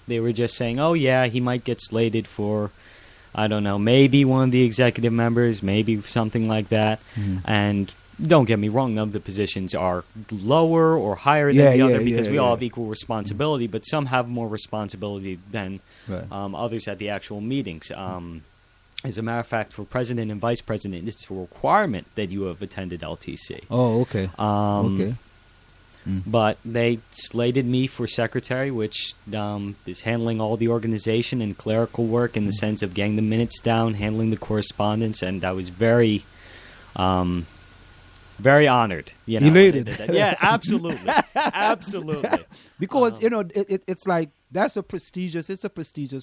they were just saying, oh, yeah, he might get slated for, I don't know, maybe one of the executive members, maybe something like that. And don't get me wrong, none of the positions are lower or higher than the other because we all have equal responsibility, but some have more responsibility than others at the actual meetings. As a matter of fact, for president and vice president, it's a requirement that you have attended LTC. Oh, okay. But they slated me for secretary, which is handling all the organization and clerical work in the sense of getting the minutes down, handling the correspondence, and I was very honored. You know, elated. Yeah, absolutely. Absolutely. Because, it's like, it's a prestigious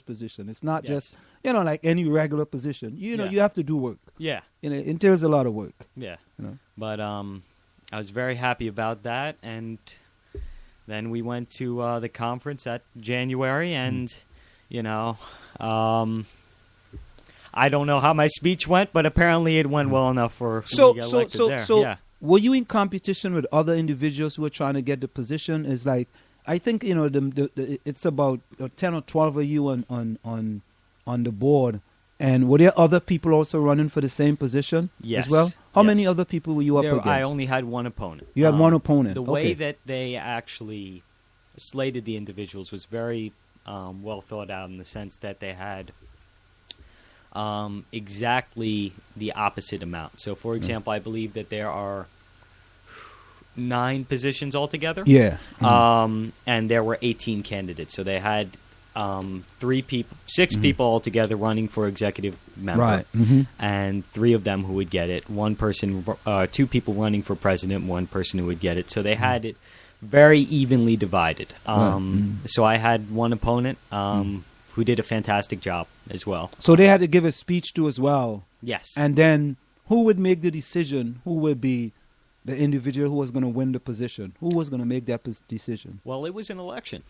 position. It's not just, like any regular position. You have to do work. Yeah. It entails a lot of work. Yeah. But I was very happy about that. And then we went to the conference at January. And, I don't know how my speech went, but apparently it went well enough for me to get elected there. So were you in competition with other individuals who were trying to get the position? It's like, I think it's about 10 or 12 of you on the board, and were there other people also running for the same position as well? How many other people were you up against? I only had one opponent. You had one opponent. The way that they actually slated the individuals was very well thought out in the sense that they had exactly the opposite amount. So, for example, I believe that there are 9 positions altogether. Yeah. And there were 18 candidates. So they had 6 people altogether running for executive member. Right. And 3 of them who would get it. 2 people running for president, 1 person who would get it. So they had it very evenly divided. So I had one opponent who did a fantastic job as well. So they had to give a speech to as well. Yes. And then who would make the decision? Who would be the individual who was going to win the position? Who was going to make that decision? Well, it was an election.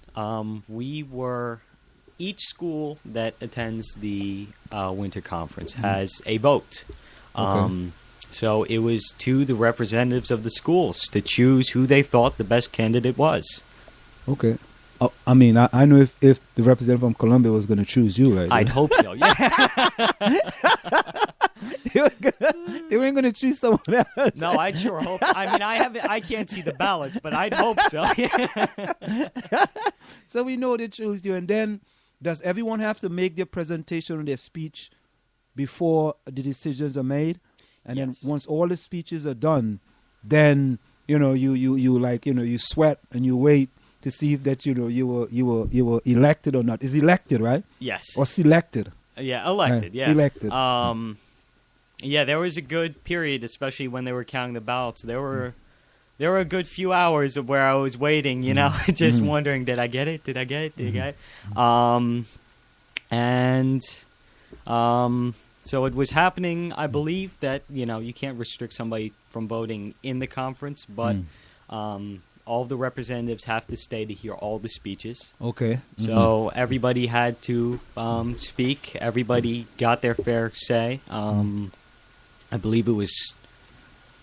Each school that attends the winter conference has a vote. So it was to the representatives of the schools to choose who they thought the best candidate was. Okay. I mean, I know if the representative from Columbia was going to choose you, right? I'd hope so, yeah. They weren't going to choose someone else. No, I'd sure hope. I mean, I can't see the ballots, but I'd hope so. So we know they choose you. And then does everyone have to make their presentation or their speech before the decisions are made? And then once all the speeches are done, then, you sweat and you wait to see if that you were elected or not. Is elected, right? Yes. Or selected. Yeah, elected. Yeah, elected. Yeah, there was a good period, especially when they were counting the ballots. There were a good few hours of where I was waiting, just wondering, did I get it? Did I get it? Did I get it? So it was happening. I believe that you can't restrict somebody from voting in the conference, but all of the representatives have to stay to hear all the speeches. Okay. So everybody had to speak. Everybody got their fair say. I believe it was,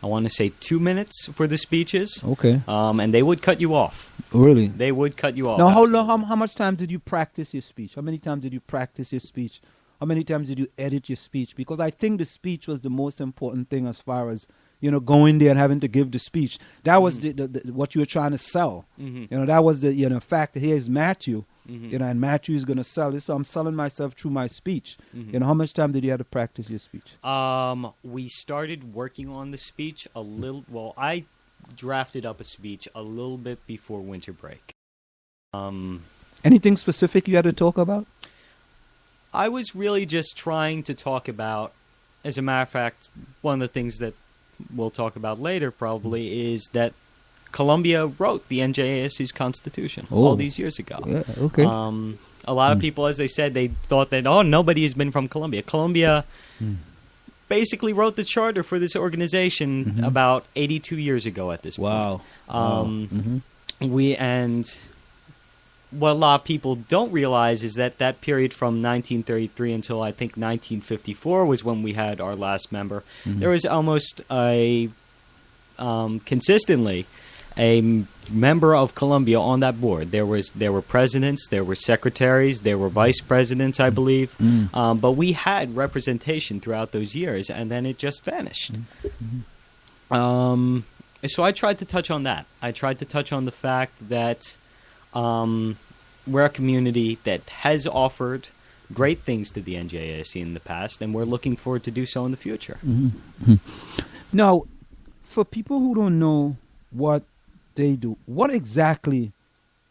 I want to say 2 minutes for the speeches. Okay. And they would cut you off. Really? They would cut you off. Now, how much time did you practice your speech? How many times did you practice your speech? How many times did you edit your speech? Because I think the speech was the most important thing as far as going there and having to give the speech. That was the what you were trying to sell. That was the fact that here's Matthew, and Matthew is going to sell this. So I'm selling myself through my speech. How much time did you have to practice your speech? We started working on the speech a little. Well, I drafted up a speech a little bit before winter break. Anything specific you had to talk about? I was really just trying to talk about, as a matter of fact, one of the things that we'll talk about later probably is that Columbia wrote the NJASU's Constitution all these years ago. Yeah, okay. A lot of people, as they said, they thought that, nobody has been from Columbia. Columbia basically wrote the charter for this organization about 82 years ago at this point. Wow. What a lot of people don't realize is that period from 1933 until I think 1954 was when we had our last member. There was almost consistently member of Columbia on that board. There were presidents, there were secretaries, there were vice presidents, I believe. But we had representation throughout those years, and then it just vanished. So I tried to touch on that. I tried to touch on the fact that we're a community that has offered great things to the NJASC in the past, and we're looking forward to do so in the future. Now, for people who don't know what they do, what exactly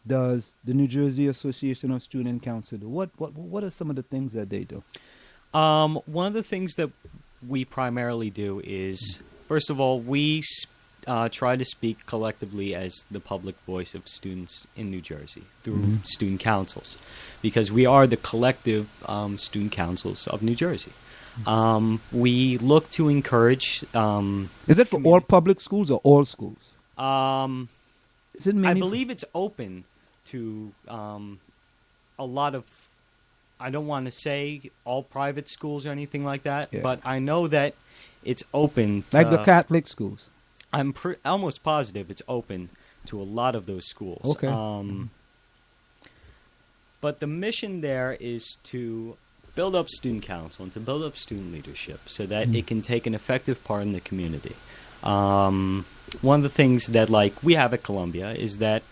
does the New Jersey Association of Student Council do? What are some of the things that they do? One of the things that we primarily do is, first of all, we try to speak collectively as the public voice of students in New Jersey through student councils, because we are the collective student councils of New Jersey. We look to encourage. Is it for all public schools or all schools? Is it I believe it's open to a lot of. I don't want to say all private schools or anything like that, but I know that it's open to, like the Catholic schools. I'm almost positive it's open to a lot of those schools. Okay. But the mission there is to build up student council and to build up student leadership so that it can take an effective part in the community. One of the things that we have at Columbia is that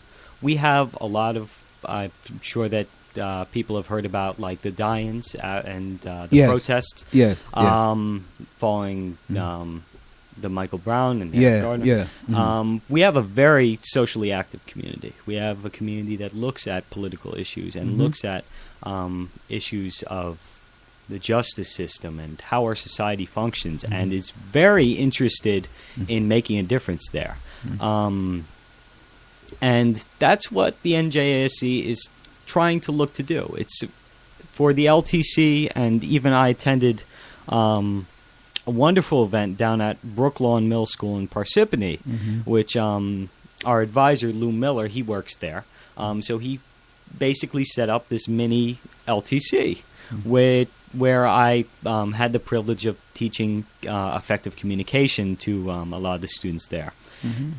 we have a lot of, I'm sure that people have heard about the die-ins and the protests following the Michael Brown and Eric Gardner. We have a very socially active community. We have a community that looks at political issues and looks at issues of the justice system and how our society functions and is very interested in making a difference there. And that's what the NJASC is trying to look to do. It's for the LTC, and even I attended a wonderful event down at Brooklawn Middle School in Parsippany, which our advisor, Lou Miller, he works there. So he basically set up this mini LTC where I had the privilege of teaching effective communication to a lot of the students there.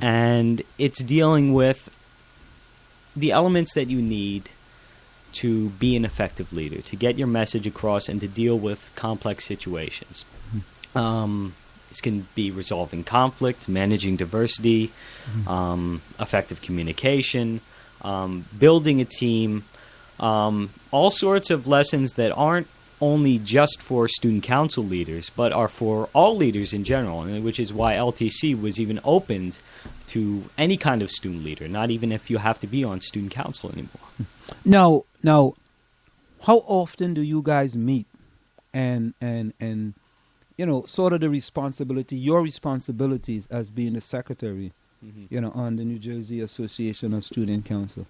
And it's dealing with the elements that you need to be an effective leader, to get your message across and to deal with complex situations. This can be resolving conflict, managing diversity, effective communication, building a team, all sorts of lessons that aren't only just for student council leaders, but are for all leaders in general, and which is why LTC was even opened to any kind of student leader, not even if you have to be on student council anymore. Now, how often do you guys meet and sort of the responsibility, your responsibilities as being the secretary, on the New Jersey Association of Student Council?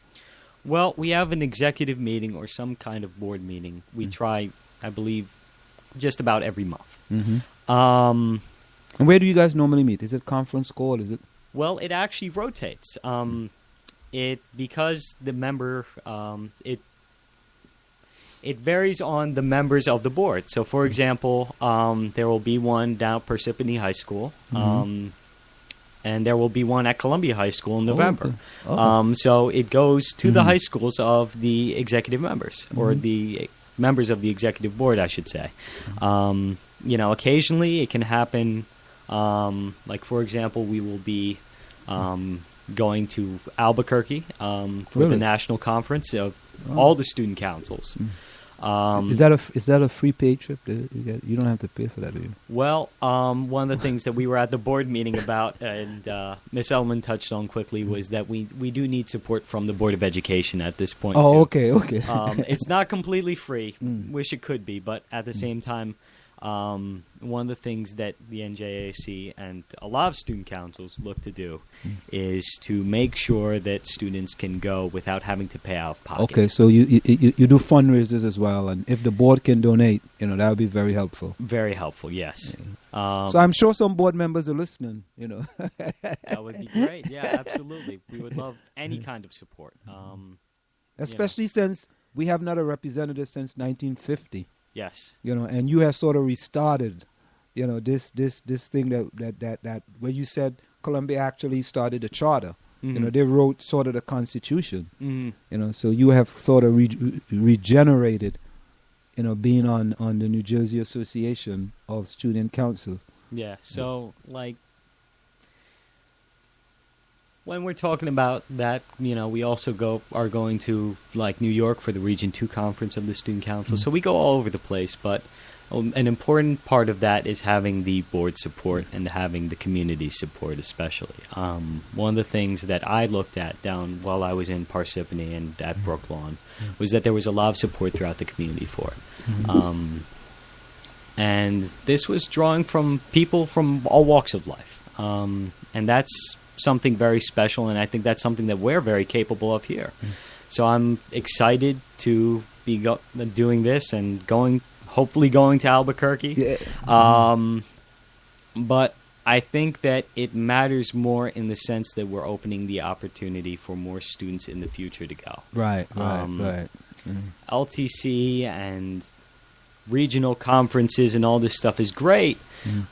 Well, we have an executive meeting or some kind of board meeting. We try, I believe, just about every month. And where do you guys normally meet? Is it conference call? Is it? Well, it actually rotates. Because the member, it varies on the members of the board. So, for example, there will be one down at Parsippany High School, and there will be one at Columbia High School in November. So it goes to the high schools of the executive members, or the members of the executive board, I should say. Occasionally it can happen, for example, we will be going to Albuquerque for the national conference of all the student councils. Is that a free paid trip? You don't have to pay for that, do you? Well, one of the things that we were at the board meeting about, and Ms. Ellman touched on quickly, was that we do need support from the Board of Education at this point. Oh, too. okay. It's not completely free. Wish it could be, but at the same time, one of the things that the NJAC and a lot of student councils look to do is to make sure that students can go without having to pay out of pocket. Okay, so you do fundraisers as well, and if the board can donate, that would be very helpful. Very helpful, yes. So I'm sure some board members are listening. That would be great. Yeah, absolutely. We would love any kind of support, especially since we have not a representative since 1950. Yes. And you have sort of restarted, this thing that where you said Columbia actually started a charter, Mhm. They wrote sort of the Constitution. Mhm. So you have sort of regenerated, being on the New Jersey Association of Student Councils. Yeah. So like when we're talking about that, we also are going to like New York for the Region 2 conference of the Student Council. Mhm. So we go all over the place, but an important part of that is having the board support and having the community support especially. One of the things that I looked at down while I was in Parsippany and at Brooklawn was that there was a lot of support throughout the community for it. And this was drawing from people from all walks of life. And that's something very special, and I think that's something that we're very capable of here. So I'm excited to be doing this and hopefully going to Albuquerque. Yeah. But I think that it matters more in the sense that we're opening the opportunity for more students in the future to go. Right. LTC and regional conferences and all this stuff is great,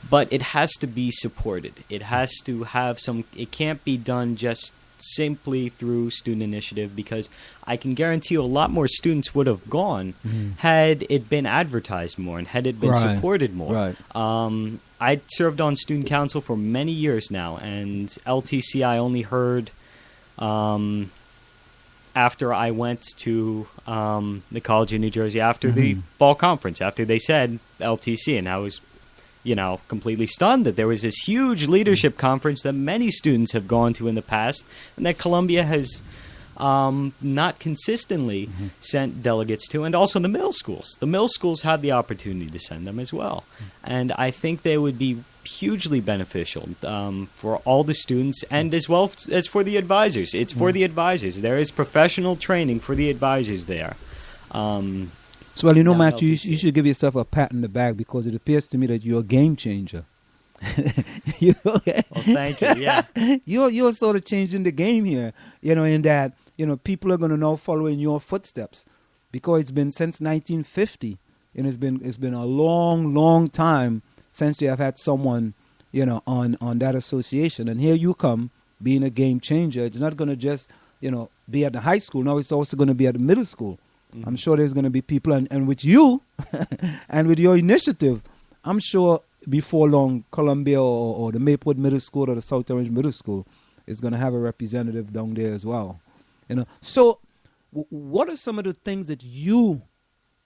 but it has to be supported. It has to have it can't be done just simply through student initiative, because I can guarantee you a lot more students would have gone had it been advertised more and had it been supported more. Right. I served on student council for many years now, and LTC I only heard after I went to the College of New Jersey after the fall conference, after they said LTC, and I was completely stunned that there was this huge leadership conference that many students have gone to in the past, and that Columbia has not consistently sent delegates to, and also the middle schools. The middle schools have the opportunity to send them as well. And I think they would be hugely beneficial for all the students and as well as for the advisors. It's for the advisors. There is professional training for the advisors there. So, Matthew, you should give yourself a pat in the back, because it appears to me that you're a game changer. Well, thank you. Yeah, you're sort of changing the game here. In that people are going to now follow in your footsteps, because it's been since 1950, and it's been a long time since they have had someone on that association. And here you come being a game changer. It's not going to just be at the high school. No, it's also going to be at the middle school. I'm sure there's going to be people, and with you and with your initiative, I'm sure before long Columbia or the Maplewood Middle School or the South Orange Middle School is going to have a representative down there as well. So what are some of the things that you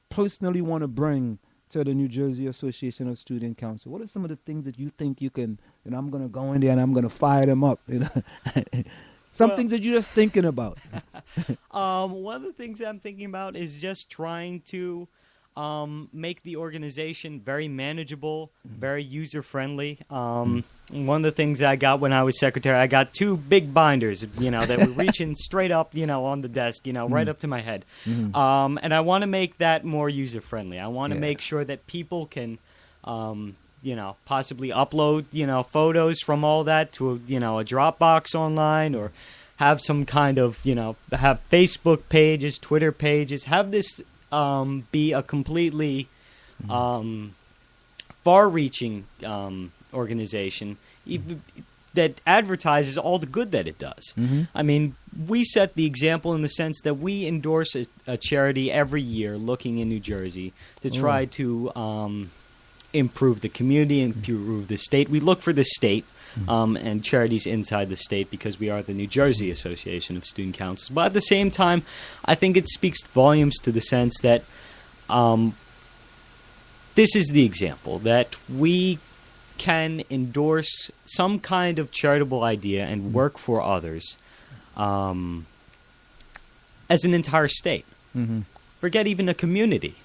personally want to bring to the New Jersey Association of Student Council? What are some of the things that you think you can, I'm going to go in there and I'm going to fire them up, things that you're just thinking about. One of the things I'm thinking about is just trying to make the organization very manageable, very user-friendly. One of the things I got when I was secretary, I got 2 big binders, that were reaching straight up, on the desk, right up to my head. And I want to make that more user-friendly. I want to make sure that people can possibly upload, photos from all that to a Dropbox online, or have some kind of, have Facebook pages, Twitter pages, have this be a completely far-reaching organization that advertises all the good that it does. I mean, we set the example in the sense that we endorse a charity every year looking in New Jersey to try to improve the community, improve the state. We look for the state and charities inside the state, because we are the New Jersey Association of Student Councils. But at the same time, I think it speaks volumes to the sense that this is the example that we can endorse some kind of charitable idea and work for others as an entire state. Forget even a community.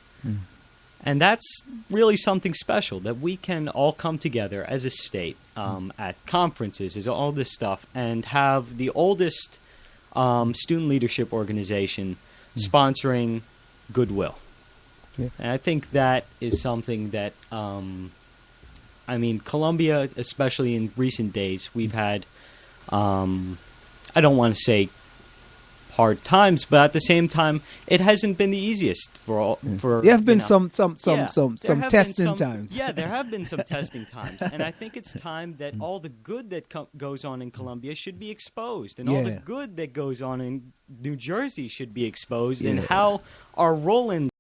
And that's really something special, that we can all come together as a state at conferences, is all this stuff, and have the oldest student leadership organization sponsoring goodwill. Yeah. And I think that is something that, Columbia, especially in recent days, we've had, I don't want to say hard times, but at the same time, it hasn't been the easiest for all. For There have been you know, some testing times. Yeah, there have been some testing times, and I think it's time that all the good that goes on in Colombia should be exposed, and all the good that goes on in New Jersey should be exposed, and how our role in